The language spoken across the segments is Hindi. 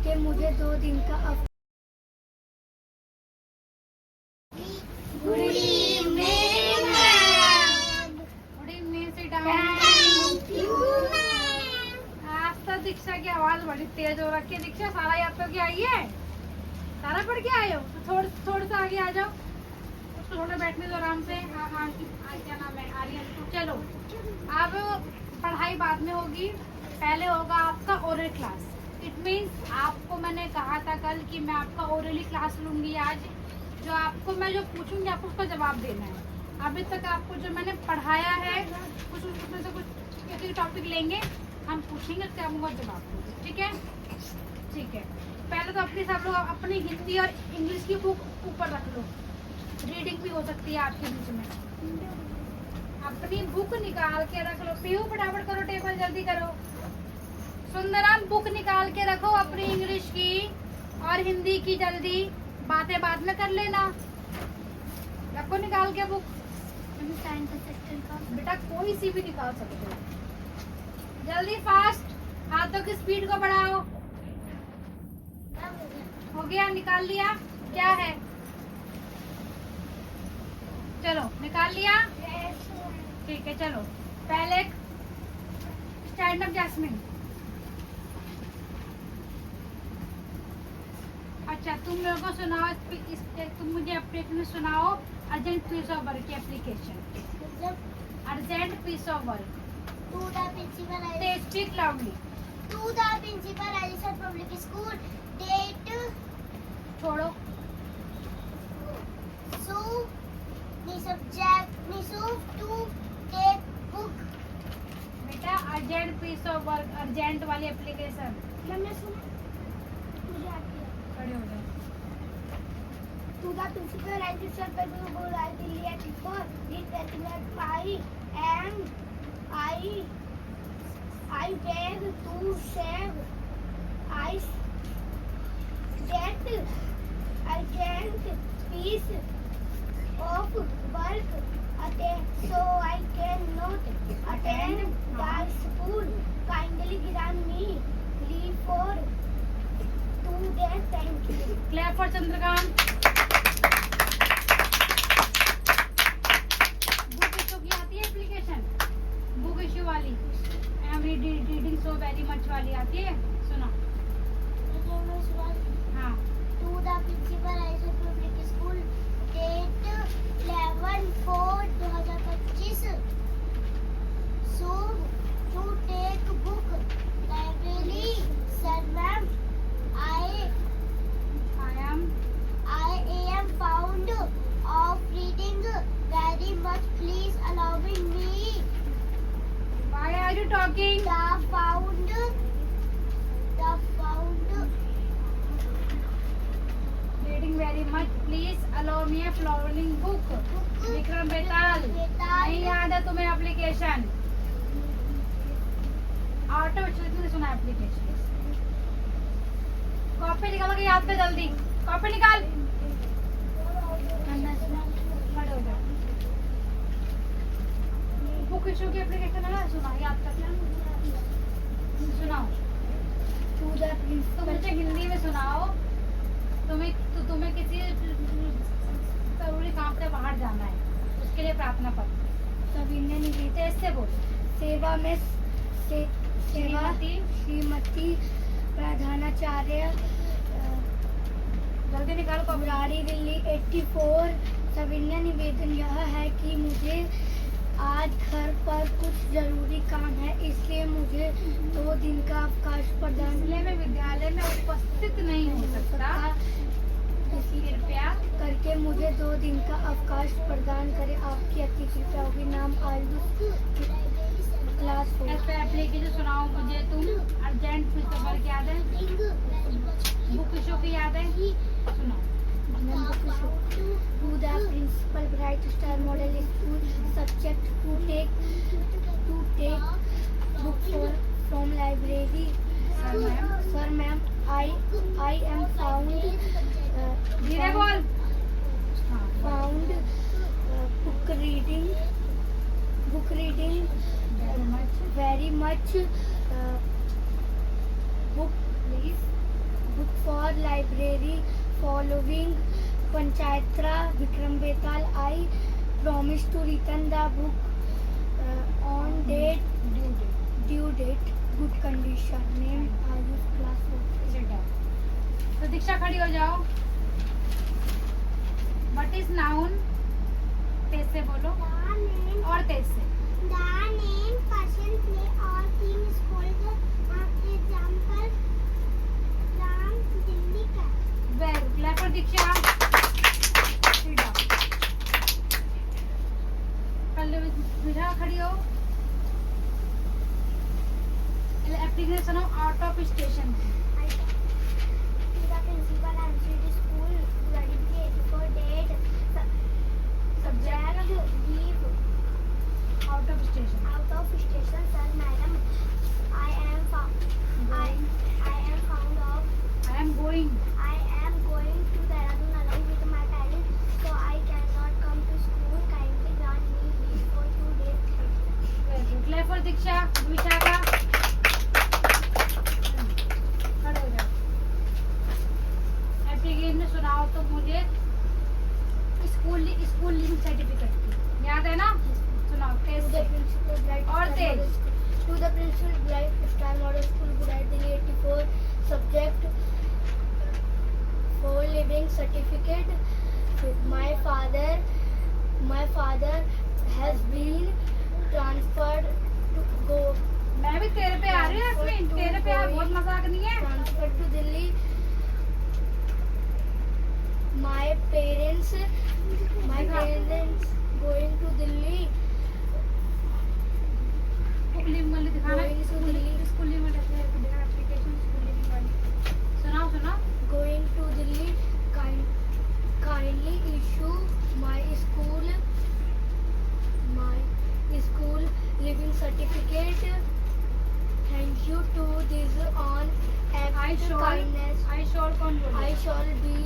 करके मुझे 2 दिन का good evening ma'am. Good evening, sit down. Thank you ma'am. आज तो दीक्षा की आवाज बड़ी तेज हो रखी है। दीक्षा, सारा याद करके आई है? सारा पढ़ के आए हो तो थोड़ा सा आगे आ जाओ, उसको थोड़ा बैठने दो आराम से। क्या नाम है? आर्यन। तो चलो, अब पढ़ाई बाद में होगी, पहले होगा आपका ओरल क्लास। इट मीन्स आपको मैंने कहा था कल कि मैं आपका ओरली क्लास लूँगी आज। जो आपको मैं जो पूछूंगी आपको उसका जवाब देना है। अभी तक आपको जो मैंने पढ़ाया है कुछ उसमें से कुछ एक टॉपिक लेंगे, हम पूछेंगे, उसके आपको जवाब दोगे। ठीक है? ठीक है। पहले तो अपनी सब लोग अपनी हिंदी और इंग्लिश की बुक ऊपर रख लो। रीडिंग भी हो सकती है आपके बीच में। अपनी बुक निकाल के रख लो। पीयू, फटाफट करो, टेबल जल्दी करो। सुंदरम, बुक निकाल के रखो अपनी इंग्लिश की और हिंदी की। जल्दी, बातें बाद में कर लेना। रखो निकाल के बुक। बेटा कोई सी भी निकाल सकते हो। जल्दी, फास्ट, हाथों की स्पीड को बढ़ाओ। हो गया? निकाल लिया? क्या है? चलो, निकाल लिया? ठीक है, चलो पहले स्टैंड अप जैस्मिन। अच्छा, तुम लोगों को सुनाओ, तुम मुझे एप्लीकेशन सुनाओ। अर्जेंट पीस ऑफ वर्क की application. Urgent piece of work. To the principal, speak loudly. to the principal, Alisad Public School, date, छोड़ो। so, the subject, so, to take book. बेटा अर्जेंट पीस ऑफ वर्क, अर्जेंट वाली एप्लीकेशन। मैंने सुना, मुझे आती है। खड़े हो जाओ। To the principal, Alisad Public School, Delhi at 4, did that I beg to save. I get urgent piece of work so I cannot attend the school. Kindly grant me leave for 2 days. Thank you. Clap for Chandrakant. Book issue की आती है एप्लीकेशन? बुक इशू वाली, रीडिंग सो वेरी मच वाली आती है? सुनो। हाँ। To the principal, Alisad Public School, date 11/4/2025. So, to take book, library, sir ma'am, I am fond of reading very much. Please allow me. Why are you talking? The found Reading very much. Please allow me a flowering book. Vikram बेताल। नहीं याद है तुम्हें एप्लीकेशन? ऑटो ने सुना एप्लीकेशन। कॉपी निकालो के याद पे, जल्दी कॉपी निकाल। खड़े हो जाओ। बुक इशू की एप्लीकेशन है ना, सुना, याद कर लिया? सुनाओ। to the तुम मुझे हिंदी में सुनाओ। तुम्हें किसी जरूरी काम से बाहर जाना है, उसके लिए प्रार्थना पत्र। सविनय निवेदन तेज से बोलो। सेवा में श्रीमती प्रधानाचार्य, जल्दी निकालो कॉपी। मुरारी दिल्ली 84। सविनय निवेदन यह है कि मुझे आज घर पर कुछ जरूरी काम है, इसलिए मुझे 2 दिन का अवकाश प्रदान इसलिए मैं विद्यालय में उपस्थित नहीं हो सकता, कृपया करके मुझे 2 दिन का अवकाश प्रदान करें। आपकी अति कृपया होगी। नाम आयुष, क्लास 4। इस पे एप्लीकेशन सुनाओ मुझे तुम। अर्जेंट पीस ऑफ वर्क याद है? बुक इशू की याद है? सुनाओ। To the principal, Bright Star Model School, subject to take book from library. Sir ma'am, I am found धीरे बोल। book reading very much. Book book for library following Panchayatra Vikram Betal. I promise to return the book on date, due date, good condition. Name Ayush, class 4. Sit down. तो दीक्षा खड़ी हो जाओ. What is noun? तेज से बोलो और तेज से. The name person, play or team is called example Ram Dilli Ka. Very good. Clap for Diksha. Sit down. Pallavi विधा खड़ी हो. एप्लीकेशन सुनो out of station. To the principal and city school, validity for date, subject, leave, out of station. out of station, sir, madam. I am found of. I am going. I am going to Dehradun along with my parents, so I cannot come to school. Kindly grant me leave for 2 days. Very good. Clap for दीक्षा. विशाखा. खड़े हो जाओ. एप्लीकेशन में सुनाओ तो मुझे स्कूल लिविंग सर्टिफिकेट की याद है ना. सुनाओ To तेज the से. principal, Bright और Star Tej. Model School. To the principal, Bright Star Model School, Budai Delhi 84. Subject for living certificate. My father has been transferred to go. मैं भी तेरे पे आ रही हूँ यास्मीन. तेरे पे आ. बहुत मजाक नहीं है. Transferred to Delhi. My parents going to Delhi. Book living वाली दिखाना. Going to Delhi. School living वाली दिखाना. एप्लीकेशन स्कूल लिविंग वाली. सुनाओ. Going to Delhi. Kindly issue my school living certificate. Thank you to this on act I kindness. कौन बोले? I shall be.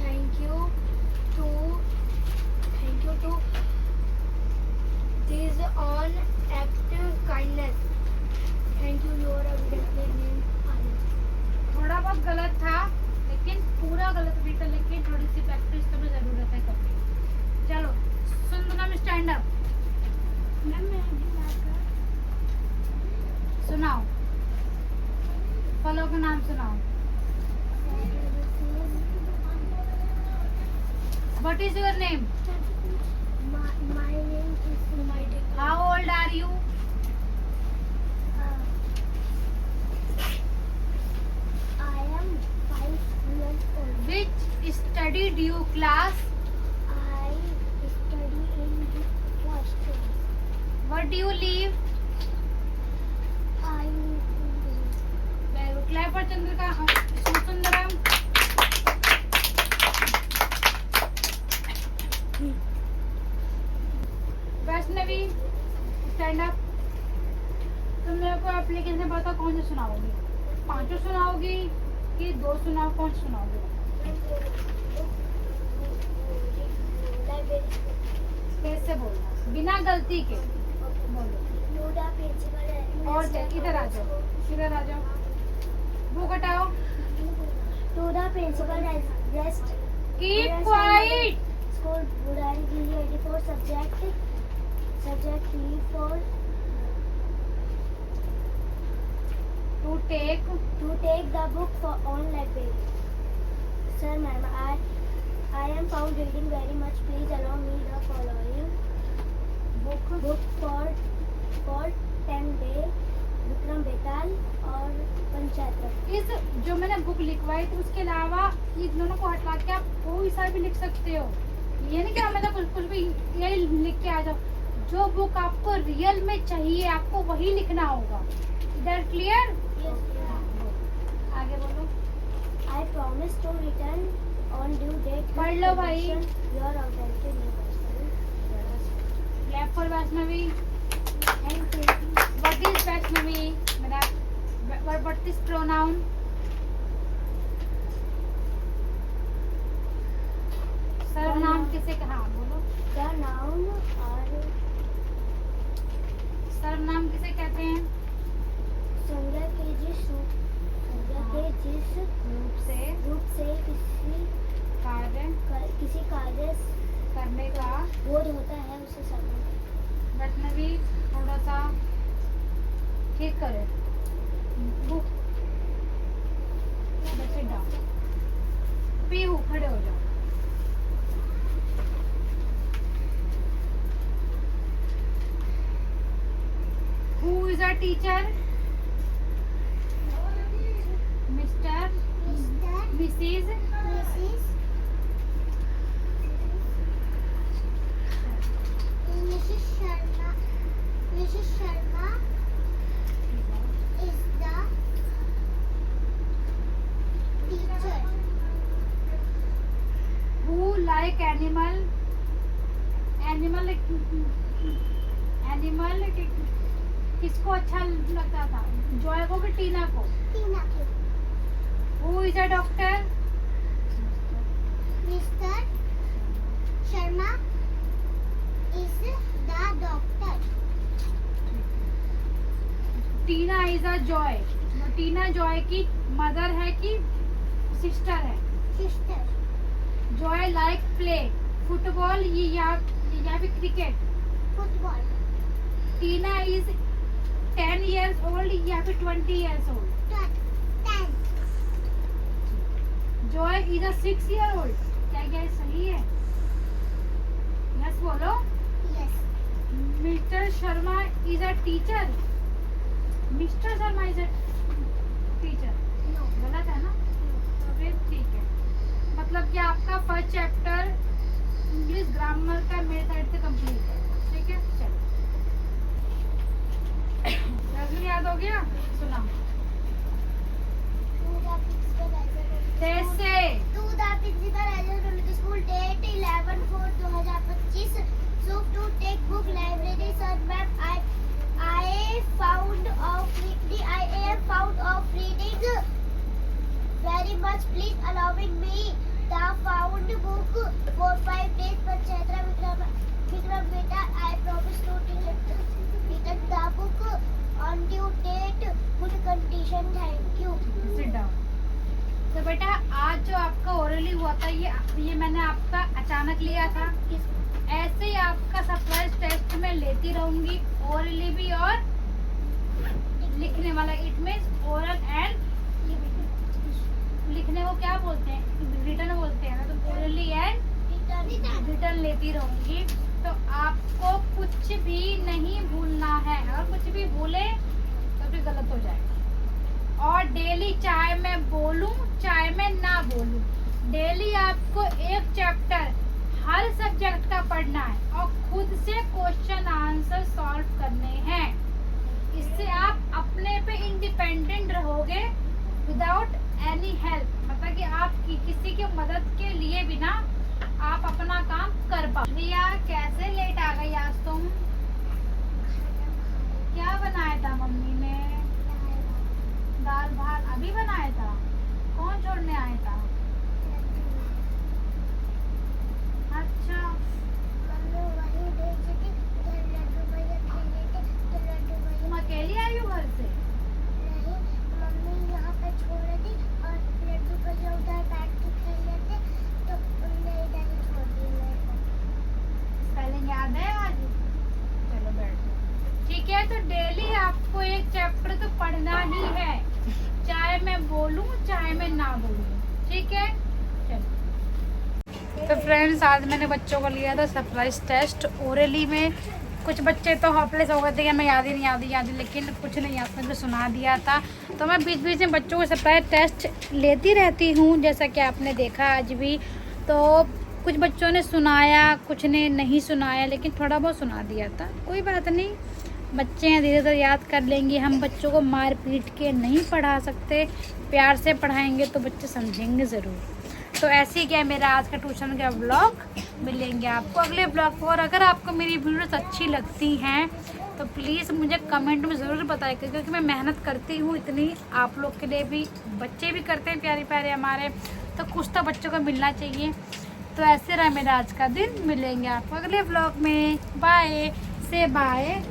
Thank you to this on act kindness. Thank you. Your evidently name Anand. थोड़ा बहुत गलत था लेकिन पूरा गलत भी था, लेकिन थोड़ी सी प्रैक्टिस तो भी जरूरत है करने की. चलो सुंदरम स्टैंड अप. सुनाओ. फलों का नाम सुनाओ. What is your name? My name is Sumaiti. How old are you? I am 5 years old. Which study do you class? I study in the first class. What do you live? I very good. Clap for Chandrika. Sundaram. Vaishnavi stand up. तुम मेरे को एप्लीकेशन बताओ कौन से सुनाओगी. 5 सुनाओगी कि 2 सुनाओ? कौन से सुनाओगी? तेज से बोलना बिना गलती के. बोलो. और इधर आ जाओ. इधर आ जाओ. बुक हटाओ. To the principal has rest. Keep quiet. School Budari Delhi 84 subject leave for to take. to take the book for on library. Sir, ma'am, I am found reading very much. Please allow me the following book for 10 day Vikram बेताल और पंचायत. इस जो मैंने बुक लिखवाई थी उसके अलावा इन दोनों को हटा के आप कोई सा भी लिख सकते हो. ये नहीं कि हमें कुछ भी यही लिख के आ जाओ. जो बुक आपको रियल में चाहिए आपको वही लिखना होगा. इधर क्लियर? आगे बोलो. I promise to return on due date. पढ़ लो भाई. Your authority necessary. Clap for Vaishnavi. Thank you. What is Vaishnavi? मेरा व्हाट इज प्रोनाउन? सर्वनाम किसे कहा? बोलो. The noun are सर्वनाम किसे कहते हैं? संज्ञा के जिस बोर्ड होता है उसे समझ। वैष्णवी थोड़ा सा ठीक करे। बुक बच्चे डाउन। पीहू खड़े हो जाओ। Who is a teacher? Mr. Mrs. Mrs. Sharma is the teacher. Who like animal? Animal किसको अच्छा लगता था? जॉय को कि टीना को? टीना को। Who is a doctor? Mr. Sharma is the doctor. Tina is a joy. Tina Joy की मदर है कि सिस्टर है? Sister. Joy like play football या फिर cricket? Football. Tina is 10 years old या फिर 20 years old? 10. Joy is a 6 year old। क्या ये सही है? यस बोलो। Yes. Mister Sharma is a teacher. Mister Sharma is a teacher No. गलत है ना? तो फिर ठीक है। मतलब कि आपका फर्स्ट चैप्टर इंग्लिश ग्रामर का मेरे साइड से कंप्लीट है। ठीक है, चलो रजनी याद हो गया? सुना कैसे? To the principal Rajan School date 11/4/2025. So to take book library sir ma'am I am fond of reading very much. Please allowing me the found book for 5 days. But Chaitra Vikram beta I promise to return the book on due date. Good condition. Thank you. Sit down. तो बेटा आज जो आपका ओरली हुआ था ये मैंने आपका अचानक लिया था। ऐसे ही आपका सरप्राइज टेस्ट में लेती रहूंगी, ओरली भी और लिखने वाला। इट मीन्स ओरल एंड लिखने को क्या बोलते हैं? रिटर्न बोलते हैं ना। तो ओरली एंड रिटर्न लेती रहूंगी। तो आपको कुछ भी नहीं भूलना है। अगर कुछ भी भूले तो फिर गलत हो जाएगा। और डेली चाहे मैं बोलूं चाहे मैं ना बोलूं, डेली आपको एक चैप्टर हर सब्जेक्ट का पढ़ना है और खुद से क्वेश्चन आंसर सॉल्व करने हैं। इससे आप अपने पे इंडिपेंडेंट रहोगे विदाउट एनी हेल्प। मतलब कि आप किसी की मदद के लिए बिना आप अपना काम कर पाओ। रिया कैसे लेट आ गई आज तुम? क्या बनाया था मम्मी ने? दाल भात अभी बनाया था? कौन छोड़ने आया था? अच्छा, तुम अकेली आई हो घर से? स्पेलिंग याद है आज? चलो बैठो। ठीक है, तो डेली आपको एक चैप्टर तो पढ़ना ही है, चाहे मैं बोलूं चाहे मैं ना बोलूं। ठीक है, चलो। तो फ्रेंड्स आज मैंने बच्चों को लिया था सरप्राइज टेस्ट ओरली में। कुछ बच्चे तो हॉपलेस हो गए थे कि मैं याद ही, लेकिन कुछ नहीं याद, मैंने सुना दिया था। तो मैं बीच बीच में बच्चों को सरप्राइज टेस्ट लेती रहती हूँ, जैसा कि आपने देखा आज भी। तो कुछ बच्चों ने सुनाया, कुछ ने नहीं सुनाया, लेकिन थोड़ा बहुत सुना दिया था। कोई बात नहीं, बच्चे हैं, धीरे धीरे याद कर लेंगे। हम बच्चों को मार पीट के नहीं पढ़ा सकते, प्यार से पढ़ाएंगे तो बच्चे समझेंगे ज़रूर। तो ऐसे ही क्या मेरा आज का ट्यूशन का ब्लॉग। मिलेंगे आपको अगले ब्लॉग पर। और अगर आपको मेरी वीडियोस अच्छी लगती हैं तो प्लीज़ मुझे कमेंट में ज़रूर बताइए, क्योंकि मैं मेहनत करती हूँ इतनी, आप लोग के लिए भी। बच्चे भी करते हैं प्यारे प्यारे हमारे, तो कुछ तो बच्चों को मिलना चाहिए। तो ऐसे रहा मेरा आज का दिन। मिलेंगे आपको अगले ब्लॉग में। बाय से बाय।